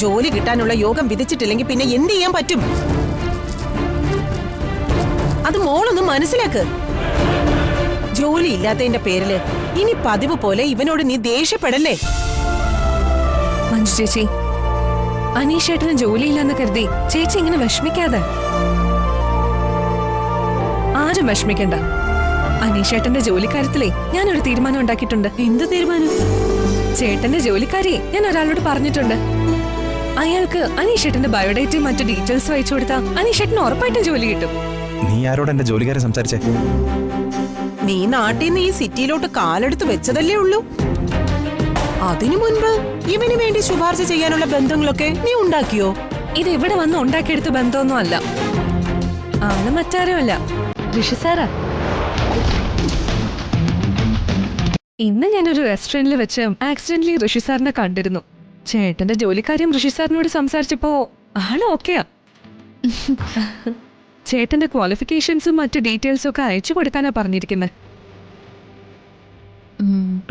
ജോലി കിട്ടാനുള്ള യോഗം വിധിച്ചിട്ടില്ലെങ്കിൽ പിന്നെ എന്ത് ചെയ്യാൻ പറ്റും? അത് മോളൊന്നും മനസ്സിലാക്ക്. ജോലി ഇല്ലാത്തതിന്റെ പേരില് ഇനി പതിവ് പോലെ ഇവനോട് നീ ദേഷ്യപ്പെടല്ലേ? മഞ്ജു ചേച്ചി, അനീഷേട്ടന് ജോലിയില്ലെന്ന് കരുതി ചേച്ചി ഇങ്ങനെ വിഷമിക്കാതെ. ആരും വിഷമിക്കണ്ട. അനീഷേട്ടന്റെ ജോലിക്കാര്യത്തിലേ ഞാനൊരു തീരുമാനം ഉണ്ടാക്കിയിട്ടുണ്ട്. എന്ത് തീരുമാനം? ചേട്ടന്റെ ജോലിക്കാരിയെ ഞാൻ ഒരാളോട് പറഞ്ഞിട്ടുണ്ട്. അയാൾക്ക് അനീഷേട്ടന്റെ ബയോഡേറ്റയും മറ്റു ഡീറ്റെയിൽസും അയച്ചു കൊടുത്താൽ അനീഷേട്ടന് ഉറപ്പായിട്ടും ജോലി കിട്ടും. നീ ആരോട് എന്റെ ജോലിക്കാരെ സംസാരിച്ചേ? നീ നാട്ടിൽ നിന്ന് ഈ സിറ്റിയിലോട്ട് കാലെടുത്ത് വെച്ചതല്ലേ ഉള്ളൂ. അതിനു മുൻപ് ഇവന് വേണ്ടി ശുപാർശ ചെയ്യാനുള്ള ബന്ധങ്ങളൊക്കെ നീ ഉണ്ടാക്കിയോ? ഇത് ഇവിടെ വന്ന് ഉണ്ടാക്കിയെടുത്ത ബന്ധമൊന്നും അല്ല. അവന് മറ്റാരുമല്ല, ഋഷി സാറാ. ഇന്ന് ഞാനൊരു റെസ്റ്റോറന്റിൽ വെച്ച് ആക്സിഡന്റലി ഋഷി സാറിനെ കണ്ടിരുന്നു. ചേട്ടന്റെ ജോലിക്കാര്യം ഋഷി സാറിനോട് സംസാരിച്ചപ്പോ ആള് ഓക്കെയാ. ചേട്ടന്റെ ക്വാളിഫിക്കേഷൻസും മറ്റു ഡീറ്റെയിൽസും ഒക്കെ അയച്ചു കൊടുക്കാനാ പറഞ്ഞിരിക്കുന്നത്.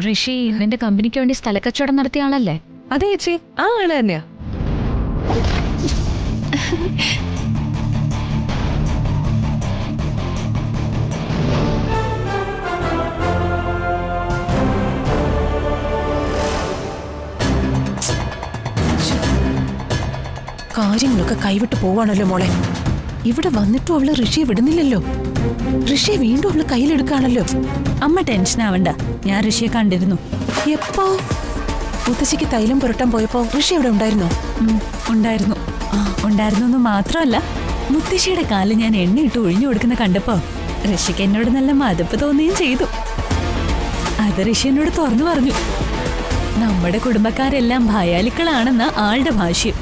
ഋഷി നിന്റെ കമ്പനിക്ക് വേണ്ടി സ്ഥലക്കച്ചവടം നടത്തിയ ആളല്ലേ? അതെ ചേച്ചി, ആ ആള് തന്നെയാ. കാര്യങ്ങളൊക്കെ കൈവിട്ട് പോവാണല്ലോ മോളെ. ഇവിടെ വന്നിട്ടും അവള് ഋഷിയെ വിടുന്നില്ലല്ലോ. ഋഷിയെ വീണ്ടും അവള് കയ്യിലെടുക്കാണല്ലോ. അമ്മ ടെൻഷൻ ആവണ്ട, ഞാൻ ഋഷിയെ കണ്ടിരുന്നു. എപ്പോ? മുത്തശ്ശിക്ക് തൈലം പുരട്ടാൻ പോയപ്പോ ഋഷി അവിടെ ഉണ്ടായിരുന്നോ? ഉണ്ടായിരുന്നു. ഉണ്ടായിരുന്നു മാത്രമല്ല, മുത്തശ്ശിയുടെ കാലിൽ ഞാൻ എണ്ണയിട്ട് ഒഴിഞ്ഞു കൊടുക്കുന്ന കണ്ടപ്പോ ഋഷിക്ക് എന്നോട് നല്ല മതിപ്പ് തോന്നുകയും ചെയ്തു. അത് ഋഷി എന്നോട് തുറന്നു പറഞ്ഞു. നമ്മുടെ കുടുംബക്കാരെല്ലാം ഭയാലിക്കളാണെന്ന ആളുടെ ഭാഷ്യം.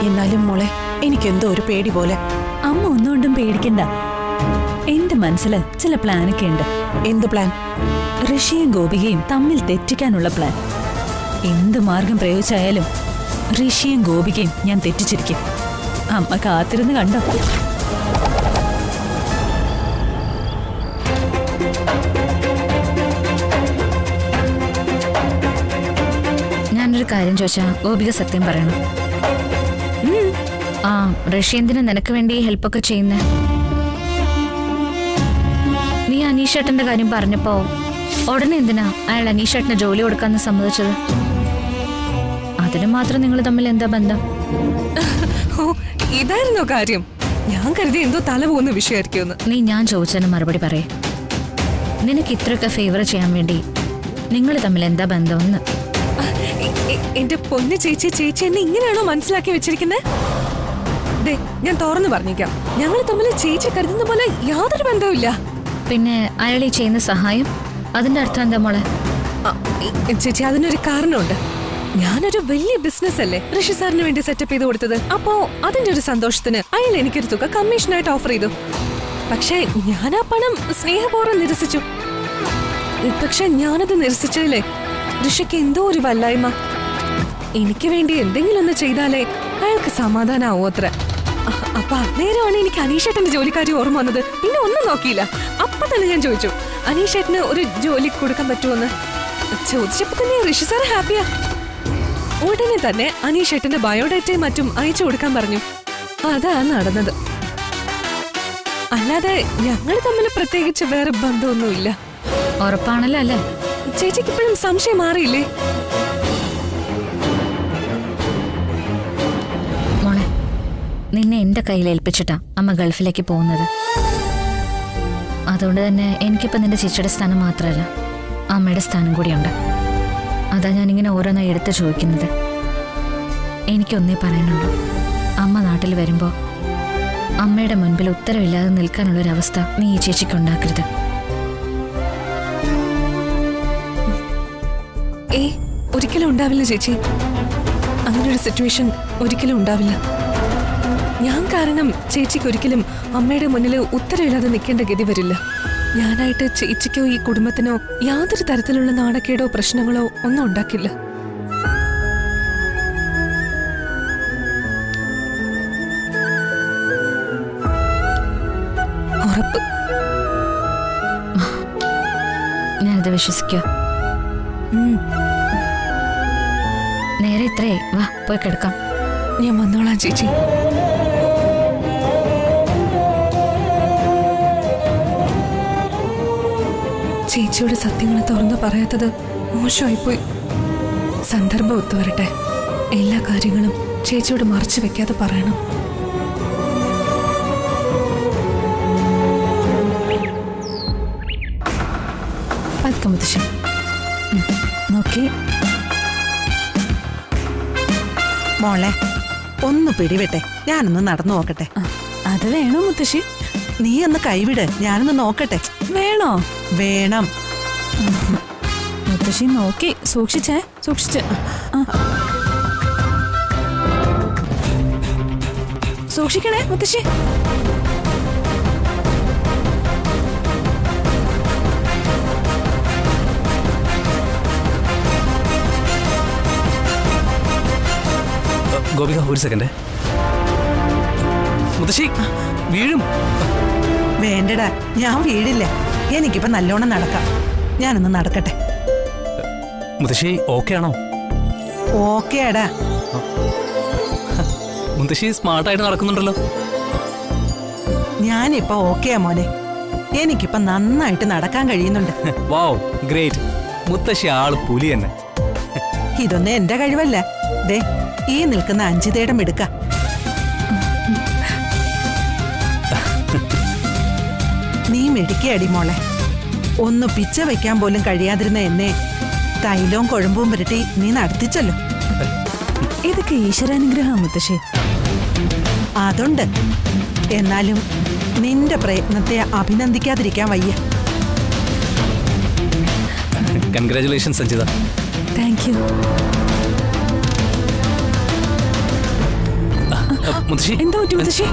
എന്നാലും മോളെ, എനിക്കെന്തോ ഒരു പേടി പോലെ. അമ്മ ഒന്നുകൊണ്ടും പേടിക്കണ്ട. എന്റെ മനസ്സില് ചില പ്ലാനൊക്കെ ഉണ്ട്. എന്ത് പ്ലാൻ? ഋഷിയും ഗോപികയും തമ്മിൽ തെറ്റിക്കാനുള്ള പ്ലാൻ. എന്ത് മാർഗം പ്രയോഗിച്ചായാലും ഋഷിയും ഗോപികയും ഞാൻ തെറ്റിച്ചിരിക്കും. അമ്മ കാത്തിരുന്ന് കണ്ടോ. ഞാനൊരു കാര്യം ചോദിച്ചാ ഗോപിക സത്യം പറയണം. ആ ഋഷി എന്തിനാ നിനക്ക് വേണ്ടി ഹെൽപ്പൊക്കെ ചെയ്യുന്നേ? നീ അനീഷേട്ടന്റെ കാര്യം പറഞ്ഞപ്പോ ഉടനെ എന്തിനാ അയാൾ അനീഷേട്ടന് ജോലി കൊടുക്കാന്ന് സമ്മതിച്ചത്? അതിന് മാത്രം നിങ്ങൾ തമ്മിൽ എന്താ ബന്ധം? ഓ, ഇതായിരുന്നോ കാര്യം? ഞാൻ കരുതി എന്തോ തല പോകുന്ന വിഷയമായിരിക്കുമെന്ന്. നീ ഞാൻ ചോദിച്ചതിന് മറുപടി പറയേ. നിനക്ക് ഇത്രയൊക്കെ ഫേവർ ചെയ്യാൻ വേണ്ടി നിങ്ങൾ തമ്മിൽ എന്താ ബന്ധമെന്ന്? എന്റെ പൊന്ന് ചേച്ചി, ചേച്ചി എന്നെ ഇങ്ങനെയാണോ മനസ്സിലാക്കി വെച്ചിരിക്കുന്നത്? ഞാൻ തുറന്നു പറഞ്ഞേക്കാം, ഞങ്ങൾ തമ്മിൽ ചേച്ചി കരുതുന്ന പോലെ യാതൊരു ബന്ധവുമില്ല. പിന്നെ അയാൾ ഈ ചെയ്യുന്ന സഹായം, അതിന്റെ അർത്ഥം എന്താ മോളെ? ചേച്ചി, അതിനൊരു കാരണമുണ്ട്. ഞാനൊരു വലിയ ബിസിനസ് അല്ലേ ഋഷി സാറിന് വേണ്ടി സെറ്റപ്പ് ചെയ്ത് കൊടുത്തത്. അപ്പോ അതിന്റെ ഒരു സന്തോഷത്തിന് അയാൾ എനിക്കൊരു തുക കമ്മീഷനായിട്ട് ഓഫർ ചെയ്തു. പക്ഷേ ഞാൻ ആ പണം സ്നേഹപൂർവ്വം നിരസിച്ചു. പക്ഷെ ഞാനത് നിരസിച്ചതിലേ ഋഷിക്ക് എന്തോ ഒരു വല്ലായ്മ. എനിക്ക് വേണ്ടി എന്തെങ്കിലും ഒന്ന് ചെയ്താലേ അയാൾക്ക് സമാധാനാവോ അത്ര. അപ്പൊ അന്നേരമാണ് എനിക്ക് അനീഷേട്ടന്റെ ജോലിക്കാരി ഓർമ്മ വന്നത്. പിന്നെ ഒന്നും നോക്കിയില്ല, അപ്പൊ തന്നെ ഞാൻ ചോദിച്ചു അനീഷേട്ടന് ഒരു ജോലി കൊടുക്കാൻ പറ്റുമെന്ന്. ചോദിച്ചപ്പോ തന്നെ ഋഷി സാർ ഹാപ്പിയാ. ഉടനെ തന്നെ അനീഷേട്ടന്റെ ബയോഡേറ്റയും മറ്റും അയച്ചു കൊടുക്കാൻ പറഞ്ഞു. അതാ നടന്നത്. അല്ലാതെ ഞങ്ങൾ തമ്മിൽ പ്രത്യേകിച്ച് വേറെ ബന്ധമൊന്നുമില്ല. ഉറപ്പാണല്ലോ അല്ലേ? ചേച്ചിക്ക് ഇപ്പോഴും സംശയം മാറിയില്ലേ? മോളെ, നിന്നെ എന്റെ കയ്യിൽ ഏൽപ്പിച്ചിട്ടാ അമ്മ ഗൾഫിലേക്ക് പോകുന്നത്. അതുകൊണ്ട് തന്നെ എനിക്കിപ്പോ നിന്റെ ചേച്ചിയുടെ സ്ഥാനം മാത്രമല്ല, അമ്മയുടെ സ്ഥാനം കൂടിയുണ്ട്. അതാ ഞാനിങ്ങനെ ഓരോന്നായി എടുത്ത് ചോദിക്കുന്നത്. എനിക്കൊന്നേ പറയാനുള്ളൂ, അമ്മ നാട്ടിൽ വരുമ്പോ അമ്മയുടെ മുൻപിൽ ഉത്തരവില്ലാതെ നിൽക്കാനുള്ളൊരവസ്ഥ നീ ഈ ചേച്ചിക്ക് ഉണ്ടാക്കരുത്. ഒരിക്കലും ഉണ്ടാവില്ല ചേച്ചി, അങ്ങനൊരു സിറ്റുവേഷൻ ഒരിക്കലും ഉണ്ടാവില്ല. ഞാൻ കാരണം ചേച്ചിക്ക് ഒരിക്കലും അമ്മയുടെ മുന്നിൽ ഉത്തരവില്ലാതെ നിൽക്കേണ്ട ഗതി വരില്ല. ഞാനായിട്ട് ചേച്ചിക്കോ ഈ കുടുംബത്തിനോ യാതൊരു തരത്തിലുള്ള നാണക്കേടോ പ്രശ്നങ്ങളോ ഒന്നും ഉണ്ടാക്കില്ല. ഉറപ്പ്. ഞാനത് വിശ്വസിക്കുക. നേരെ സമയം ഇത്രയായി, വാ പോയി കിടക്കാം. ഞാൻ വന്നോളാം ചേച്ചി. ചേച്ചിയോട് സത്യങ്ങൾ തുറന്നു പറയാത്തത് മോശമായിപ്പോയി. സന്ദർഭം ഒത്തുവരട്ടെ. എല്ലാ കാര്യങ്ങളും ചേച്ചിയോട് മറച്ചു വെക്കാതെ പറയണം. പതുക്കെ മുത്തശ്ശി. നോക്കി. മോളെ ഒന്ന് പിടിവിട്ടെ, ഞാനൊന്ന് നടന്നു നോക്കട്ടെ. അത് വേണോ മുത്തശ്ശി? നീ ഒന്ന് കൈവിട്, ഞാനൊന്ന് നോക്കട്ടെ. വേണോ? വേണം. മുത്തശ്ശി നോക്കി. സൂക്ഷിച്ചേ, സൂക്ഷിച്ച്. സൂക്ഷിക്കണേ മുത്തശ്ശി. ഗോപിക ഒരു സെക്കൻഡ്. മുത്തശ്ശി വീഴും. വേണ്ടടാ, ഞാൻ വീടില്ല. എനിക്കിപ്പോ നല്ലോണം നടക്കാം. ഞാനൊന്ന് നടക്കട്ടെ. മുത്തശ്ശി ഓക്കെ ആണോ? ഓക്കേടാ. മുത്തശ്ശി സ്മാർട്ടായിട്ട് നടക്കുന്നുണ്ടല്ലോ. ഞാനിപ്പോ ഓക്കെയാ മോനെ. എനിക്കിപ്പോ നന്നായിട്ട് നടക്കാൻ കഴിയുന്നുണ്ട്. വാവ്, ഗ്രേറ്റ്. മുത്തശ്ശി ആള് പുലി തന്നെ. ഇതൊന്നും എന്റെ കഴിവല്ല. ദേ ഈ നിൽക്കുന്ന അഞ്ചിതയുടെ മിടുക്ക. നീ മിടുക്കിയടി മോളെ. ഒന്ന് പിച്ച വെക്കാൻ പോലും കഴിയാതിരുന്ന എന്നെ തൈലവും കൊഴുമ്പും പുരട്ടി നീ നടത്തിച്ചല്ലോ. ഇതൊക്കെ ഈശ്വരാനുഗ്രഹം മുത്തശ്ശി. അതുണ്ട്. എന്നാലും നിന്റെ പ്രയത്നത്തെ അഭിനന്ദിക്കാതിരിക്കാൻ വയ്യ. കൺഗ്രാറ്റുലേഷൻസ് സഞ്ജിത. Thank you. മുത്തശ്ശി എന്താ പറ്റി മുത്തശ്ശി?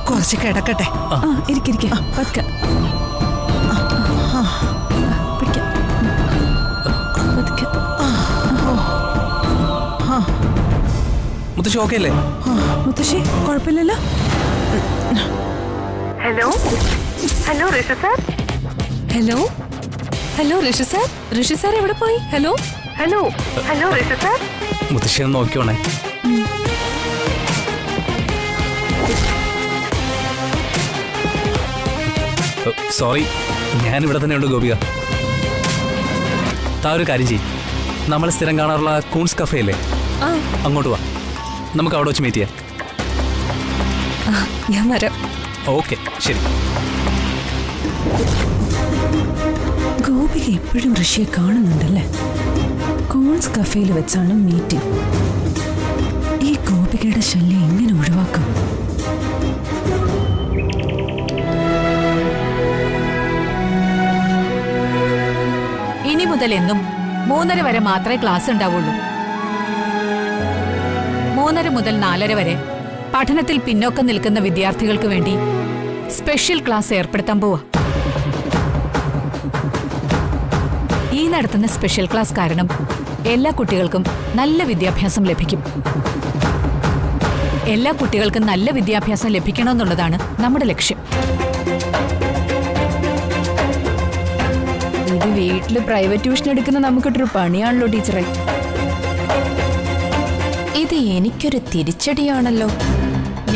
കുറച്ച് കിടക്കട്ടെ. ഇരിക്ക. പതുക്കെ. പിടിക്കാം. പതുക്കെ. മുത്തശ്ശി ഓക്കെ അല്ലേ? മുത്തശ്ശി കുഴപ്പമില്ലല്ലോ. ഹലോ ഹലോ ഋഷി സാർ. ഹലോ ഹലോ ഋഷി സാർ. ഋഷി സാർ എവിടെ പോയി? ഹലോ ഹലോ ഹലോ ഋഷി സാർ. മുത്തശ്ശി ഒന്ന് നോക്കിയോണേ. സോറി, ഞാനിവിടെ തന്നെ ഉണ്ട് ഗോപിക. താ ഒരു കാര്യം ചെയ്യും, നമ്മൾ സ്ഥിരം കാണാറുള്ള കൂൺസ് കഫേ അല്ലേ, അങ്ങോട്ട് വാ. നമുക്ക് അവിടെ വെച്ച് മീറ്റ് ചെയ്യാം. ഞാൻ വരാം. ഓക്കെ, ശരി. ഗോപിക എപ്പോഴും ഋഷിയെ കാണുന്നുണ്ടല്ലേ. കോൺസ് കഫേയിൽ വെച്ചാണ് മീറ്റിംഗ്. ഈ ഗോപികയുടെ ശല്യം എങ്ങനെ ഒഴിവാക്കും? ഇനി മുതൽ എന്നും 3:30 വരെ മാത്രമേ ക്ലാസ് ഉണ്ടാവുള്ളൂ. 3:30 മുതൽ 4:30 വരെ പഠനത്തിൽ പിന്നോക്കം നിൽക്കുന്ന വിദ്യാർത്ഥികൾക്ക് വേണ്ടി സ്പെഷ്യൽ ക്ലാസ് ഏർപ്പെടുത്താൻ പോവാ. ഈ നടത്തുന്ന സ്പെഷ്യൽ ക്ലാസ് കാരണം എല്ലാ കുട്ടികൾക്കും നല്ല വിദ്യാഭ്യാസം ലഭിക്കും. എല്ലാ കുട്ടികൾക്കും നല്ല വിദ്യാഭ്യാസം ലഭിക്കണമെന്നുള്ളതാണ് നമ്മുടെ ലക്ഷ്യം. ഇത് വീട്ടില് പ്രൈവറ്റ് ട്യൂഷൻ എടുക്കുന്ന നമുക്കിട്ടൊരു പണിയാണല്ലോ ടീച്ചറെ. ഇത് എനിക്കൊരു തിരിച്ചടിയാണല്ലോ.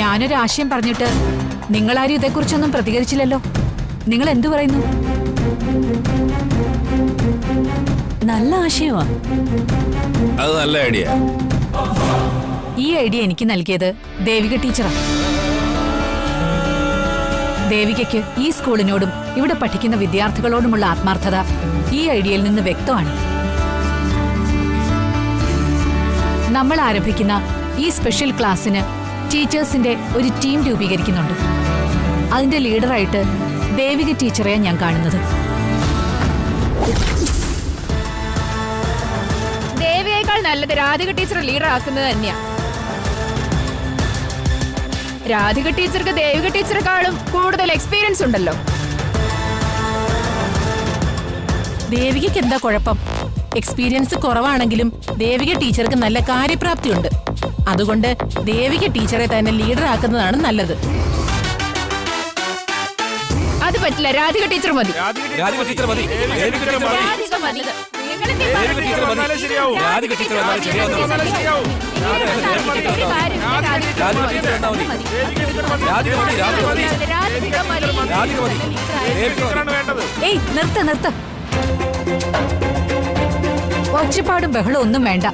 ഞാനൊരു ആശയം പറഞ്ഞിട്ട് നിങ്ങളാരും ഇതേക്കുറിച്ചൊന്നും പ്രതികരിച്ചില്ലല്ലോ. നിങ്ങൾ എന്തു പറയുന്നു? നല്ല ആശയമാ. അത് നല്ല ഐഡിയ. ഈ ഐഡിയ എനിക്ക് നൽകിയത് ദേവിക ടീച്ചറാണ്. ദേവികയ്ക്ക് ഈ സ്കൂളിനോടും ഇവിടെ പഠിക്കുന്ന വിദ്യാർത്ഥികളോടുമുള്ള ആത്മാർത്ഥത ഈ ഐഡിയയിൽ നിന്ന് വ്യക്തമാണ്. നമ്മൾ ആരംഭിക്കുന്ന ഈ സ്പെഷ്യൽ ക്ലാസ്സിന് ടീച്ചേഴ്സിന്റെ ഒരു ടീം രൂപീകരിക്കുന്നുണ്ട്. അതിന്റെ ലീഡറായിട്ട് ദേവിക ടീച്ചറെയാണ് ഞാൻ കാണുന്നത്. ദേവിയേക്കാൾ നല്ലത് രാധിക ടീച്ചർ ലീഡർ ആക്കുന്നത് തന്നെയാ. രാധിക ടീച്ചർക്ക് ദേവിക ടീച്ചറെക്കാളും കൂടുതൽ എക്സ്പീരിയൻസ് ഉണ്ടല്ലോ. ദേവികയ്ക്ക് എന്താ കുഴപ്പം? എക്സ്പീരിയൻസ് കുറവാണെങ്കിലും ദേവിക ടീച്ചർക്ക് നല്ല കാര്യപ്രാപ്തിയുണ്ട്. അതുകൊണ്ട് ദേവിക ടീച്ചറെ തന്നെ ലീഡർ ആക്കുന്നതാണ് നല്ലത്. അത് പറ്റില്ല, രാധിക ടീച്ചർ മതി. രാധിക ടീച്ചർ മതി. രാധിക മതി. ദേവിക ടീച്ചർ വന്നാലേ ശരിയാവും. രാധിക ടീച്ചർ വന്നാലേ ശരിയാവും. രാധിക ടീച്ചർ വന്നാ മതി. രാധിക മതി. രാധിക മതി. ഏയ് നിർത്ത ഒച്ചപ്പാടും ബഹളം ഒന്നും വേണ്ട.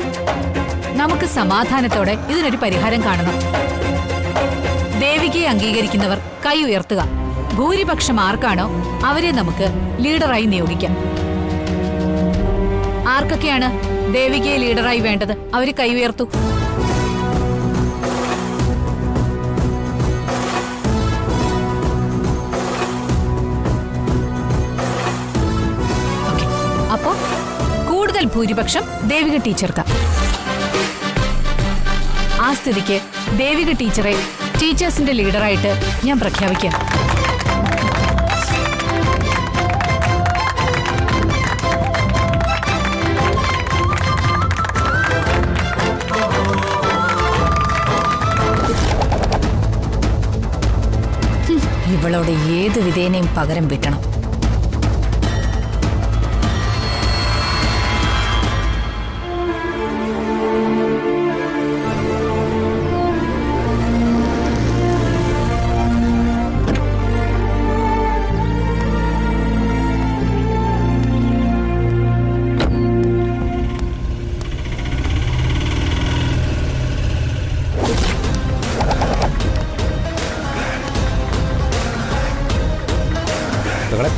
നമുക്ക് സമാധാനത്തോടെ ഇതിനൊരു പരിഹാരം കാണണം. ദേവികയെ അംഗീകരിക്കുന്നവർ കൈ ഉയർത്തുക. ഭൂരിപക്ഷം ആർക്കാണോ അവരെ നമുക്ക് ലീഡറായി നിയോഗിക്കാം. ആർക്കൊക്കെയാണ് ദേവികയെ ലീഡറായി വേണ്ടത്? അവര് കൈ ഉയർത്തു. അപ്പോ കൂടുതൽ ഭൂരിപക്ഷം ദേവിക ടീച്ചർക്ക്. ആ സ്ഥിതിക്ക് ദേവിക ടീച്ചറെ ടീച്ചേഴ്സിന്റെ ലീഡറായിട്ട് ഞാൻ പ്രഖ്യാപിക്കാം. ഇവളോട് ഏത് വിധേനയും പകരം വീട്ടണം.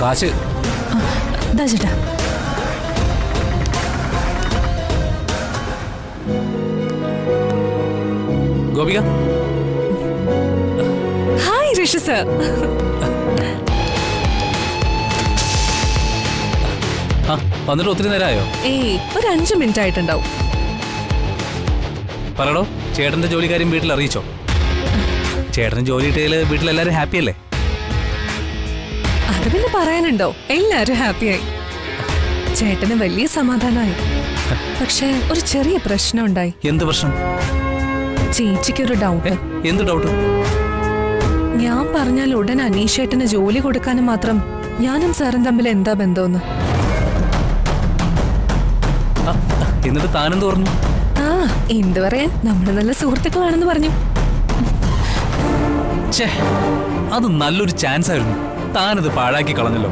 കാശ് ചേട്ടാ ഗോപിക. ഹായ് ഋഷി സർ. ആ വന്നിട്ട് ഒത്തിരി നേരമായോ? ഏയ് ഒരു 5 മിനിറ്റ് ആയിട്ടുണ്ടാവും. പറയടോ, ചേട്ടന്റെ ജോലിക്കാരും വീട്ടിൽ അറിയിച്ചോ? ചേട്ടന് ജോലി കിട്ടിയാല് വീട്ടിലെല്ലാരും ഹാപ്പിയല്ലേ? അത് പിന്നെ പറയാനുണ്ടോ? എല്ലാരും ഹാപ്പിയായി. ചേട്ടന് വലിയ സമാധാനമായി. പക്ഷെ ഒരു ചെറിയ പ്രശ്നം ഉണ്ടായി. എന്ത് പ്രശ്നം? ചേച്ചിക്കൊരു ഡൗട്ട്. എന്ത് ഡൗട്ട്? ഞാൻ പറഞ്ഞാൽ ഉടൻ അനീഷേട്ടന് ജോലി കൊടുക്കാനും മാത്രം ഞാനും സാറും തമ്മിൽ എന്താ ബന്ധമെന്ന്. എന്നിട്ട് താനെന്ത് പറഞ്ഞു? ആ എന്ത് പറയാൻ, നമ്മള് നല്ല സുഹൃത്തുക്കളാണെന്ന് പറഞ്ഞു. അത് നല്ലൊരു ചാൻസ് ആയിരുന്നു. താനത് പാഴാക്കി കളഞ്ഞല്ലോ.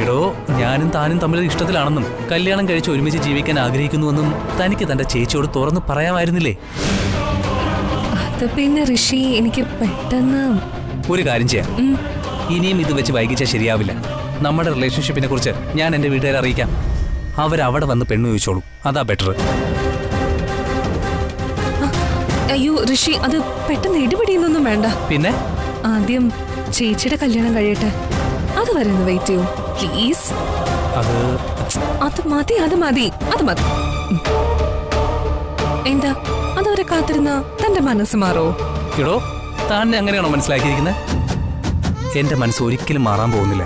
എടോ, ഞാനും താനും തമ്മിൽ ഇഷ്ടത്തിലാണെന്നും കല്യാണം കഴിച്ച് ഒരുമിച്ച് ജീവിക്കാൻ ആഗ്രഹിക്കുന്നുവെന്നും തനിക്ക് തന്റെ ചേച്ചിയോട് തുറന്ന് പറയാമായിരുന്നില്ലേ? അത് പിന്നെ ഋഷി, എനിക്ക് പെട്ടെന്ന് ഒരു കാര്യം ചെയ്യാം. ഇനിയും ഇത് വെച്ച് വൈകിച്ചാൽ ശരിയാവില്ല. നമ്മുടെ റിലേഷൻഷിപ്പിനെ കുറിച്ച് ഞാൻ എന്റെ വീട്ടുകാരെ അറിയിക്കാം. അവരവിടെ വന്ന് പെണ്ണു ചോദിച്ചോളൂ. അതാ ബെറ്റർ. അയ്യോ ഋഷി, അത് പെട്ടെന്ന് ഇടിപിടിയൊന്നും വേണ്ട. പിന്നെ ആദ്യം ചേച്ചിയുടെ കല്യാണം കഴിയട്ടെ. അതുവരെ ഒന്ന് വെയിറ്റ് ചെയ്യൂ പ്ലീസ്. അത് മതി. എന്താ, അതുവരെ കാത്തിരുന്ന തന്റെ മനസ്സ് മാറോ? എടോ, താൻ അങ്ങനെയാണോ മനസ്സിലാക്കിയിരിക്കുന്നത്? എന്റെ മനസ്സ് ഒരിക്കലും മാറാൻ പോകുന്നില്ല.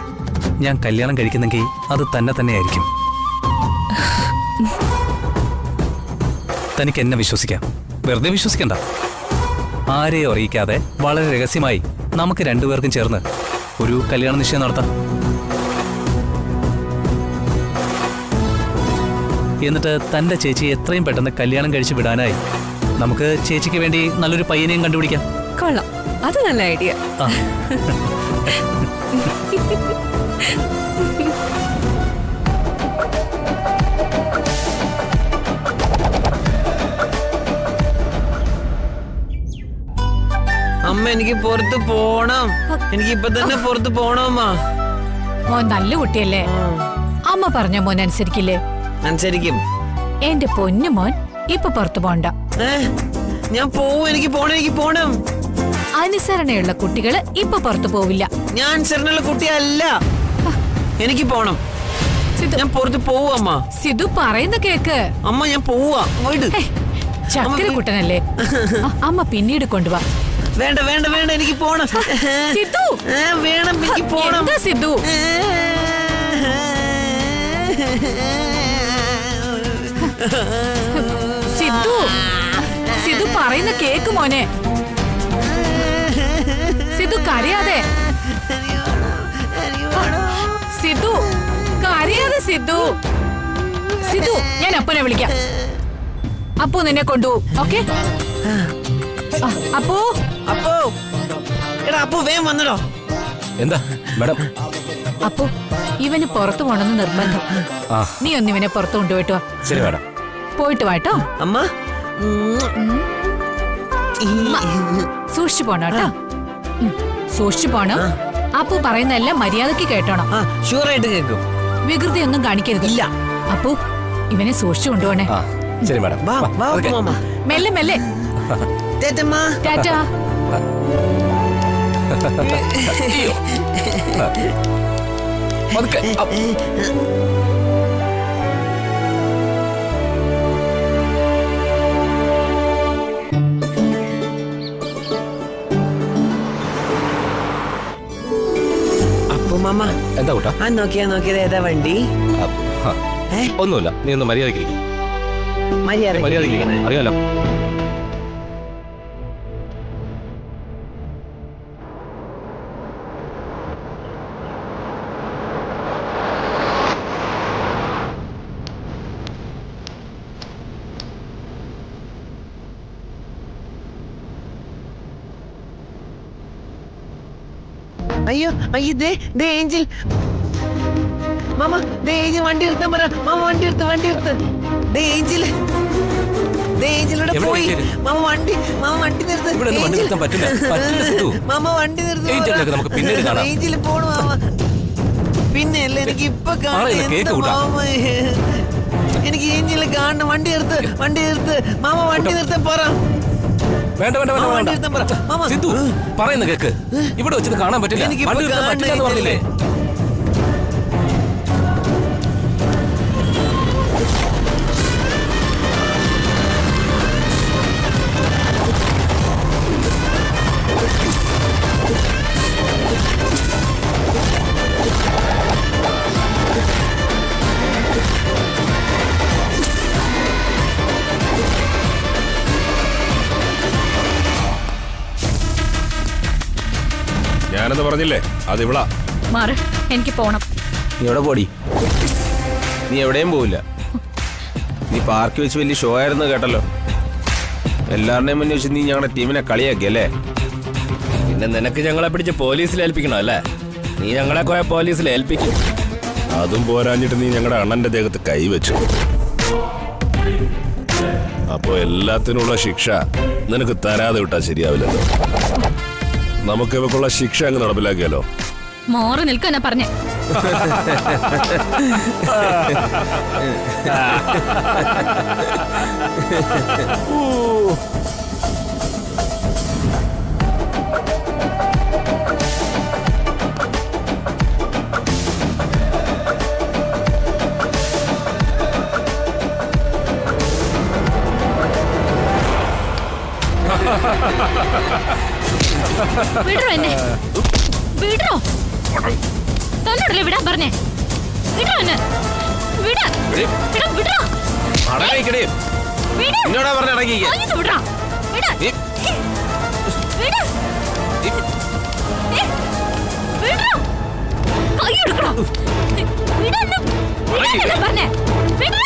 ഞാൻ കല്യാണം കഴിക്കുന്നെങ്കിൽ അത് തന്നെയായിരിക്കും. തനിക്ക് എന്നെ വിശ്വസിക്കാം. വെറുതെ വിശ്വസിക്കണ്ട. ആരെയും അറിയിക്കാതെ വളരെ രഹസ്യമായി നമുക്ക് രണ്ടുപേർക്കും ചേർന്ന് ഒരു കല്യാണ നിശ്ചയം നടത്താം. എന്നിട്ട് തന്റെ ചേച്ചി എത്രയും പെട്ടെന്ന് കല്യാണം കഴിച്ചു വിടാനായി നമുക്ക് ചേച്ചിക്ക് വേണ്ടി നല്ലൊരു പയ്യനെയും കണ്ടുപിടിക്കാം. കൊള്ളാം, അത് നല്ല ഐഡിയ. അമ്മ എനിക്ക് പുറത്ത് പോണം. എനിക്ക് ഇപ്പൊ തന്നെ പുറത്ത് പോണമ്മ. മോൻ നല്ല കുട്ടിയല്ലേ? അമ്മ പറഞ്ഞ മോൻ അനുസരിക്കില്ലേ? അനുസരിക്കും. എന്റെ പൊന്നു മോൻ ഇപ്പൊ പുറത്തു പോണ്ട. ഞാൻ പോവും. എനിക്ക് പോണം. അനുസരണയുള്ള കുട്ടികള് ഇപ്പൊ പുറത്തു പോവില്ല. ഞാൻ അനുസരണയുള്ള കുട്ടിയല്ല. എനിക്ക് പോണം. ഞാൻ പുറത്ത് പോവും അമ്മ. സിധു പറയുന്ന കേക്ക്. അമ്മ ഞാൻ പോവാ. ചക്കര കുട്ടനല്ലേ? അമ്മ പിന്നീട് കൊണ്ടുപോവാ. വേണ്ട എനിക്ക് പോണം. സിധു വേണം, എനിക്ക് പോണം. സിധു സിധു പറയുന്ന കേക്ക് മോനെ. സിധു കരയാതെ. സിധു കരയാതെ സിദ്ധു. സിദ്ധു, ഞാൻ അപ്പനെ വിളിക്കാം. അപ്പു നിന്നെ കൊണ്ടുപോകും. ഓക്കെ? അപ്പു, അപ്പോ എടാ അപ്പോ വേഗം വന്നടോ. എന്താ മാഡം? അപ്പു, ഇവന് പുറത്തു പോണെന്ന് നിർബന്ധം. നീ ഒന്ന് ഇവനെ പുറത്തു കൊണ്ടുപോയിട്ട് വാ. ശരി മാഡം. പോയിട്ട് വാട്ടോ. അമ്മ സൂക്ഷിച്ചു പോണം കേട്ടോ. സൂക്ഷിച്ചു പോണം. അപ്പു പറയുന്നതെല്ലാം മര്യാദക്ക് കേട്ടോണം. ഷുവറായിട്ട് കേൾക്കും. വികൃതി ഒന്നും കാണിക്കരുത്. ഇല്ല. അപ്പു, ഇവനെ സൂക്ഷിച്ചു കൊണ്ടുപോണേ. ശരി മാഡം. വാ വാ മാമ. മെല്ലെ മെല്ലെ. തേറ്റമ്മ. ടാറ്റാ. അപ്പു മാമ എന്താ കൂട്ടാ? നോക്കിയത് ഏതാ വണ്ടി? ഒന്നുമില്ല, നീ ഒന്ന് മര്യാദയ്ക്ക് മര്യാദ അറിയാലോ. അയ്യോ അയ്യോ ദേ ഏഞ്ചൽ മാമ, ദേ ഏഞ്ചൽ വണ്ടി എടുത്താൻ പറ. മാമ വണ്ടി എടുത്ത് ദേ ഏഞ്ചലിവിടെ പോയി. മാമ വണ്ടി നിർത്ത്. മാമ വണ്ടി നിർത്ത്. ഏഞ്ചൽ പോണു മാമ. പിന്നെ അല്ലേ എനിക്ക് ഇപ്പൊ കാണാം. എനിക്ക് ഏഞ്ചലിനെ കാണണം. വണ്ടി നിർത്ത് മാമ. വണ്ടി നിർത്താൻ പറ. വേണ്ട സിദ്ധു, പറയുന്ന കേക്ക്. ഇവിടെ വെച്ചത് കാണാൻ പറ്റില്ല. പറ്റില്ല പറഞ്ഞില്ലേ? ഞാനെന്ന് പറഞ്ഞില്ലേ, അതിവിളാ. മാറ്, എനിക്ക് പോണം. നീ എവിടെ പോടി? നീ എവിടെയും പോവില്ല. നീ പാർക്കിൽ വെച്ച് വലിയ ഷോ ആയിരുന്നു കേട്ടല്ലോ. എല്ലാവരുടെയും മുന്നിൽ വെച്ച് നീ ഞങ്ങളുടെ ടീമിനെ കളിയാക്കി അല്ലേ? പിന്നെ നിനക്ക് ഞങ്ങളെ പിടിച്ച് പോലീസിൽ ഏൽപ്പിക്കണം അല്ലേ? നീ ഞങ്ങളെ പോയ പോലീസിൽ ഏൽപ്പിക്കും. അതും പോരാഞ്ഞിട്ട് നീ ഞങ്ങളുടെ അണ്ണന്റെ ദേഹത്ത് കൈവച്ചു. അപ്പോ എല്ലാത്തിനുള്ള ശിക്ഷ നിനക്ക് തരാതെ വിട്ടാ ശരിയാവില്ലല്ലോ. നമുക്ക് ഇവക്കുള്ള ശിക്ഷ അങ്ങ് നടപ്പിലാക്കിയാലോ? മോറ് നിൽക്കാനാ പറഞ്ഞേ. വിടോ എന്നെ, വിടോ. തന്നോടല്ലേ വിടാൻ പറഞ്ഞേ. വിടോ എന്നെ, വിടാ. വിടോ. എന്നോടാ പറഞ്ഞ ഇറങ്ങിക്ക. വിടാ. വിടാ. വിടാ. വിടോ. കൈ എടുക്കണോ? വിടാ എന്നെ. വിടാൻ പറഞ്ഞേ. വിടോ.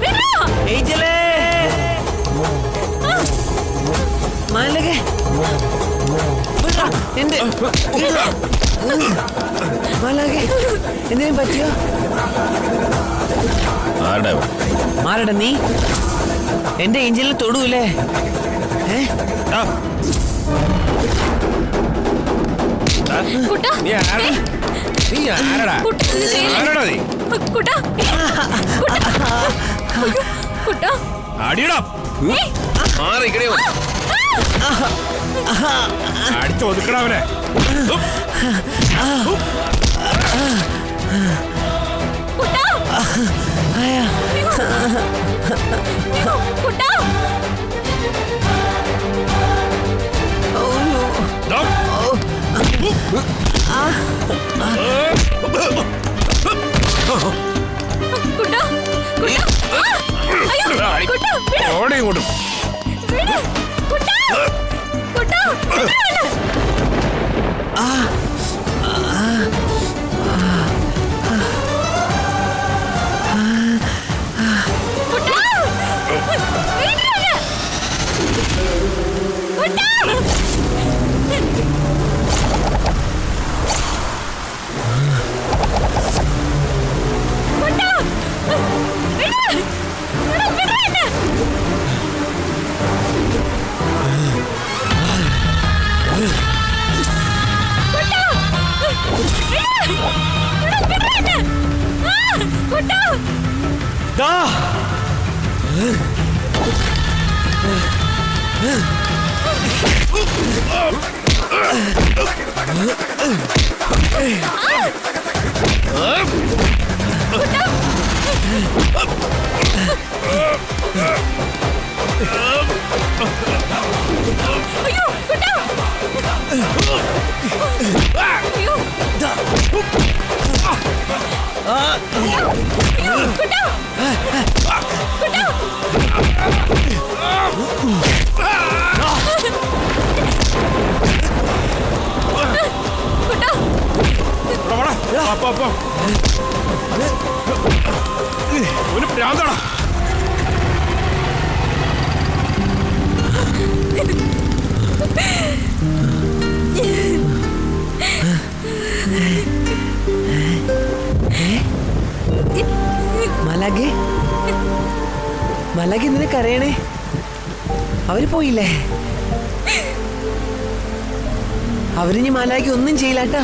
വിടോ. ഏഞ്ചലേ മാലകെ മാലകെ എന്തെങ്കിലും പറ്റിയോ? മാറട നീ എന്റെ ഏഞ്ചലിനെ തൊടൂലേ? അടിച്ചൊതുക്കണവനെ. ഓടിങ്ങോട്ടും ഒരു ഭ്രാന്താടാ. മലകെ മലകെ നിനക്കറിയണേ അവര് പോയില്ലേ? അവരിനി മലാക്കി ഒന്നും ചെയ്യില്ലാട്ടാ.